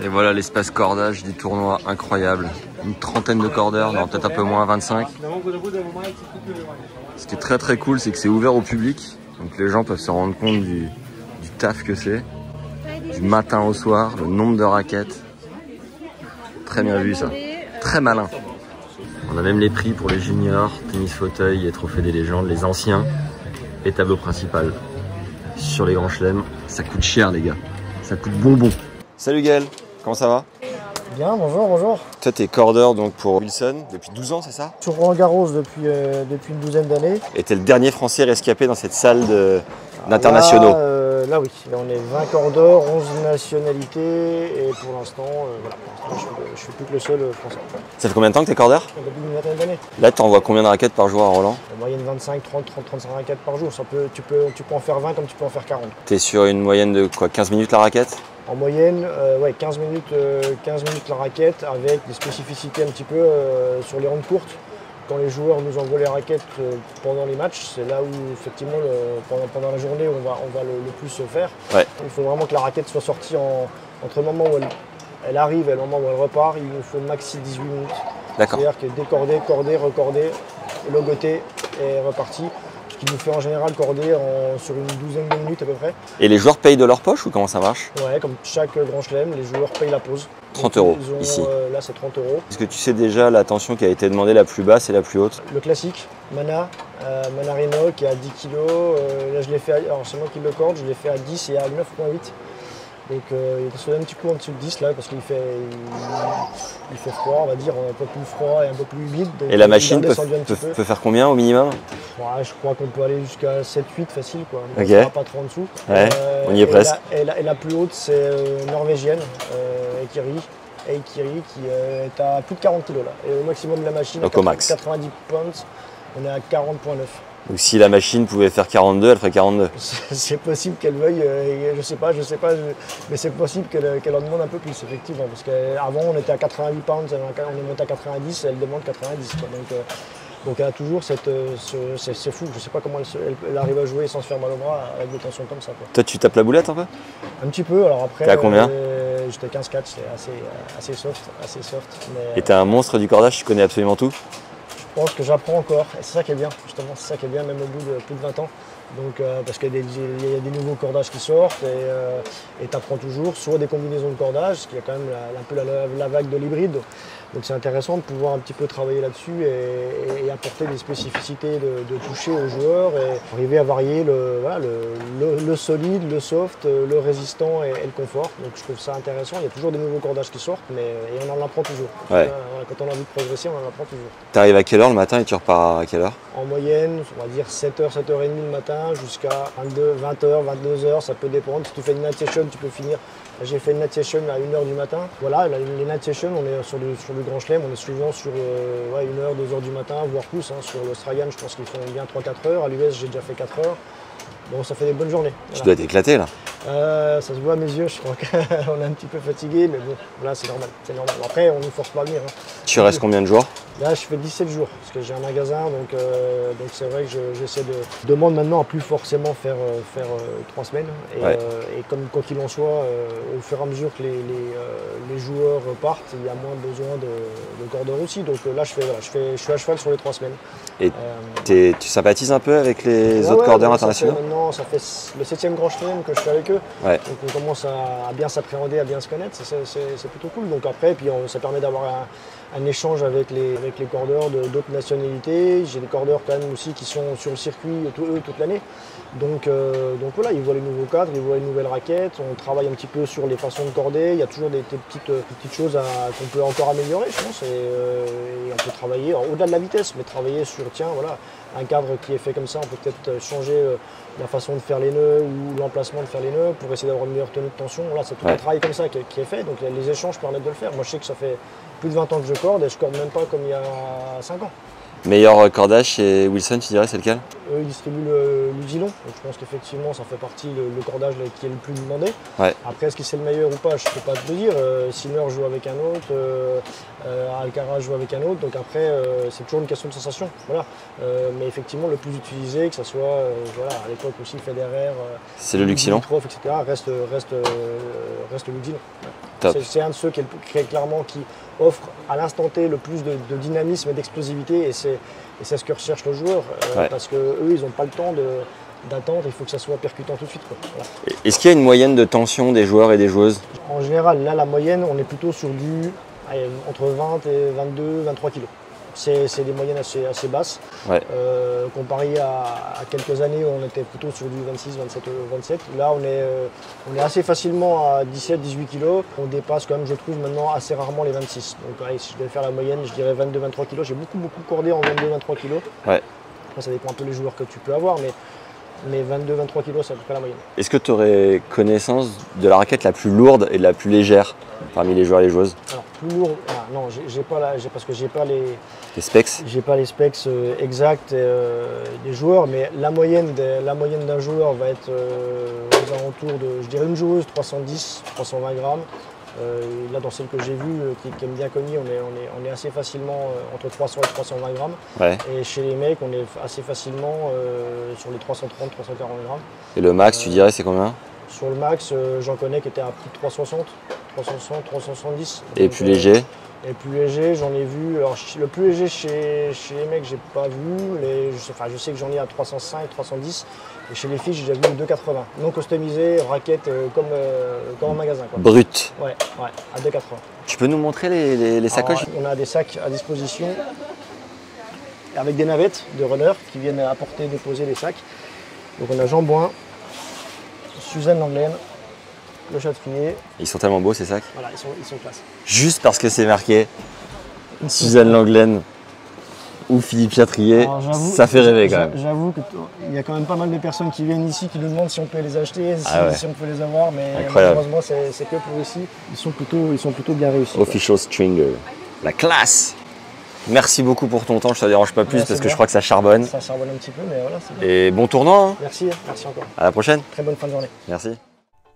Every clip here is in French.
Et voilà l'espace cordage du tournoi, incroyable. Une trentaine de cordeurs, non peut-être un peu moins, 25. Ce qui est très très cool, c'est que c'est ouvert au public. Donc les gens peuvent se rendre compte du taf que c'est. Du matin au soir, le nombre de raquettes. Très bien vu ça. Très malin. On a même les prix pour les juniors, tennis fauteuil et trophée des légendes, les anciens et tableau principal. Sur les grands chelems, ça coûte cher les gars. Ça coûte bonbon. Salut Gaël, comment ça va? Bien, bonjour, bonjour. Toi, t'es cordeur donc pour Wilson depuis 12 ans, c'est ça? Sur Roland-Garros depuis une douzaine d'années. Et t'es le dernier Français rescapé dans cette salle d'internationaux. Là, oui, là, on est 20 cordeurs, 11 nationalités et pour l'instant, voilà, je suis plus que le seul Français. Ça fait combien de temps que t'es cordeur? Depuis une vingtaine d'années. Là, t'envoies combien de raquettes par jour à Roland? En moyenne 25, 30, 35 raquettes par jour. Tu peux en faire 20 comme tu peux en faire 40. T'es sur une moyenne de quoi, 15 minutes la raquette? En moyenne, ouais, 15 minutes la raquette avec des spécificités un petit peu sur les rondes courtes. Quand les joueurs nous envoient les raquettes pendant les matchs, c'est là où effectivement pendant la journée on va le plus se faire. Ouais. Il faut vraiment que la raquette soit sortie entre le moment où elle arrive et le moment où elle repart, il nous faut maxi 18 minutes. D'accord. C'est-à-dire que décorder, corder, recorder, logoter et reparti. Ce qui nous fait en général corder sur une douzaine de minutes à peu près. Et les joueurs payent de leur poche ou comment ça marche? Ouais, comme chaque grand chelem, les joueurs payent la pause. 30 € ici. Là c'est 30 €. Est-ce que tu sais déjà la tension qui a été demandée la plus basse et la plus haute? Le classique, Manarino qui est à 10 kg. Là je l'ai fait, alors c'est moi qui le corde, je l'ai fait à 10 et à 9,8. Donc il est un petit peu en dessous de 10 là parce qu'il fait froid, on va dire, un peu plus froid et un peu plus humide. Donc, et la machine peut faire combien au minimum? Ouais, je crois qu'on peut aller jusqu'à 7-8 facile quoi. Ok. On ne pas trop en dessous. Ouais, on y est presque. Et la plus haute c'est norvégienne, Ekiri qui est à plus de 40 kg là. Et au maximum de la machine, donc au max. 90 pounds, on est à 40,9. Donc si la machine pouvait faire 42, elle ferait 42. C'est possible qu'elle veuille, je sais pas, mais c'est possible qu'elle en demande un peu plus, effectivement. Parce qu'avant, on était à 88 pounds, on est monté à 90, elle demande 90. Quoi. Donc elle a toujours c'est fou, je sais pas comment elle arrive à jouer sans se faire mal au bras avec des tensions comme ça. Quoi. Toi, tu tapes la boulette un peu? Un petit peu, alors après. T'es à combien? J'étais 15-4, c'est assez soft. Et t'es un monstre du cordage, tu connais absolument tout? Je pense que j'apprends encore, et c'est ça qui est bien, justement, c'est ça qui est bien, même au bout de plus de 20 ans. Donc, parce qu'il y a des nouveaux cordages qui sortent et tu apprends toujours, soit des combinaisons de cordage, qui est quand même un peu la vague de l'hybride. Donc c'est intéressant de pouvoir un petit peu travailler là-dessus et apporter des spécificités de toucher aux joueurs et arriver à varier le solide, le soft, le résistant et le confort. Donc je trouve ça intéressant, il y a toujours des nouveaux cordages qui sortent et on en apprend toujours. Ouais. Quand on a envie de progresser, on en apprend toujours. Tu arrives à quelle heure le matin et tu repars à quelle heure? En moyenne, on va dire 7h, 7h30 le matin jusqu'à 20h, 22h, ça peut dépendre. Si tu fais une night session, tu peux finir. J'ai fait une night session à 1h du matin. Voilà, les night sessions, on est sur le grand chelem, on est souvent sur 1h, 2h du matin, voire plus. Hein. Sur l'Australian, je pense qu'ils font bien 3-4 heures. À l'US, j'ai déjà fait 4 heures. Bon, ça fait des bonnes journées. Voilà. Tu dois être éclaté là. Ça se voit à mes yeux, je crois qu'on est un petit peu fatigué, mais bon, là c'est normal. Après, on ne force pas à venir. Hein. Tu restes combien de jours? Là, je fais 17 jours, parce que j'ai un magasin, donc c'est vrai que j'essaie de demande maintenant à plus forcément faire 3 semaines. Et comme quoi qu'il en soit, au fur et à mesure que les joueurs partent, il y a moins besoin de cordeurs aussi. Donc là, je suis à cheval sur les 3 semaines. Et tu sympathises un peu avec les autres cordeurs internationaux? Maintenant, ça fait le 7e grand chelem que je fais avec eux. Ouais. Donc on commence à bien s'appréhender, à bien se connaître, c'est plutôt cool. Donc après, puis ça permet d'avoir un échange avec les cordeurs d'autres nationalités. J'ai des cordeurs quand même aussi qui sont sur le circuit toute l'année. Donc voilà, ils voient les nouveaux cadres, ils voient les nouvelles raquettes, on travaille un petit peu sur les façons de corder. Il y a toujours des petites choses qu'on peut encore améliorer, je pense. Et on peut travailler, au-delà de la vitesse, mais travailler sur, tiens, voilà, un cadre qui est fait comme ça, on peut peut-être changer la façon de faire les nœuds ou l'emplacement de faire les nœuds pour essayer d'avoir une meilleure tenue de tension. Voilà, c'est tout un travail comme ça qui est fait, donc les échanges permettent de le faire. Moi, je sais que ça fait plus de 20 ans que je corde et je corde même pas comme il y a 5 ans. Meilleur cordage chez Wilson, tu dirais, c'est lequel? Eux, ils distribuent l'Udilon, donc je pense qu'effectivement ça fait partie le cordage qui est le plus demandé. Ouais. Après, est-ce que c'est le meilleur ou pas, je ne peux pas te le dire. Sinner joue avec un autre, Alcaraz joue avec un autre, donc après c'est toujours une question de sensation. Voilà. Mais effectivement, le plus utilisé, que ce soit à l'époque aussi Federer, c'est le Luxilon, etc., reste l'Udilon. Ouais. C'est un de ceux qui clairement qui offre à l'instant T le plus de dynamisme et d'explosivité, et c'est ce que recherche le joueur, parce qu'eux, ils n'ont pas le temps d'attendre, il faut que ça soit percutant tout de suite. Voilà. Est-ce qu'il y a une moyenne de tension des joueurs et des joueuses? En général, là, la moyenne, on est plutôt sur entre 20 et 22, 23 kg. C'est des moyennes assez basses. Comparé à quelques années où on était plutôt sur du 26, 27, 27. Là, on est assez facilement à 17, 18 kg. On dépasse quand même, je trouve, maintenant assez rarement les 26. Donc, si je devais faire la moyenne, je dirais 22, 23 kg. J'ai beaucoup cordé en 22, 23 kg. Après, ça dépend un peu des joueurs que tu peux avoir, mais 22, 23 kg, c'est à peu près la moyenne. Est-ce que tu aurais connaissance de la raquette la plus lourde et la plus légère parmi les joueurs et les joueuses? Alors, plus lourd, non, parce que j'ai pas les specs. J'ai pas les specs exacts des joueurs, mais la moyenne d'un joueur va être aux alentours de, je dirais, une joueuse 310, 320 grammes. Là, dans celle que j'ai vue, qui est bien connue, on est assez facilement entre 300 et 320 grammes. Et chez les mecs, on est assez facilement sur les 330, 340 grammes. Et le max, tu dirais, c'est combien? Sur le max, j'en connais qui étaient à plus de 360, 370. Et plus léger? Et plus léger, j'en ai vu. Alors, le plus léger chez les mecs, j'ai pas vu. Je sais que j'en ai à 305, 310. Et chez les filles, j'ai déjà vu 280. Non customisé, raquette comme en magasin. Quoi. Brut? Ouais, à 280. Tu peux nous montrer les sacoches? Alors, on a des sacs à disposition avec des navettes de runners qui viennent apporter, déposer les sacs. Donc on a Jean Boin, Suzanne Langlaine, Le Châtrier. Ils sont tellement beaux ces sacs. Voilà, ils sont classe. Juste parce que c'est marqué Suzanne Langlaine ou Philippe Châtrier, ça fait rêver quand même. J'avoue qu'il y a quand même pas mal de personnes qui viennent ici qui nous demandent si on peut les acheter, si on peut les avoir, mais malheureusement c'est que pour ici. Ils sont plutôt bien réussis. Official Stringer, la classe. Merci beaucoup pour ton temps, je te dérange pas plus parce que je crois que ça charbonne. Ça charbonne un petit peu, mais voilà. C'est bien. Et bon tournoi. Hein. Merci encore. À la prochaine. Très bonne fin de journée. Merci.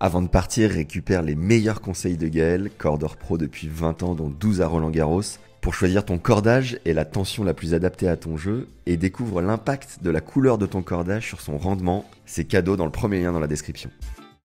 Avant de partir, récupère les meilleurs conseils de Gaël, cordeur pro depuis 20 ans dont 12 à Roland-Garros, pour choisir ton cordage et la tension la plus adaptée à ton jeu, et découvre l'impact de la couleur de ton cordage sur son rendement. C'est cadeau dans le premier lien dans la description.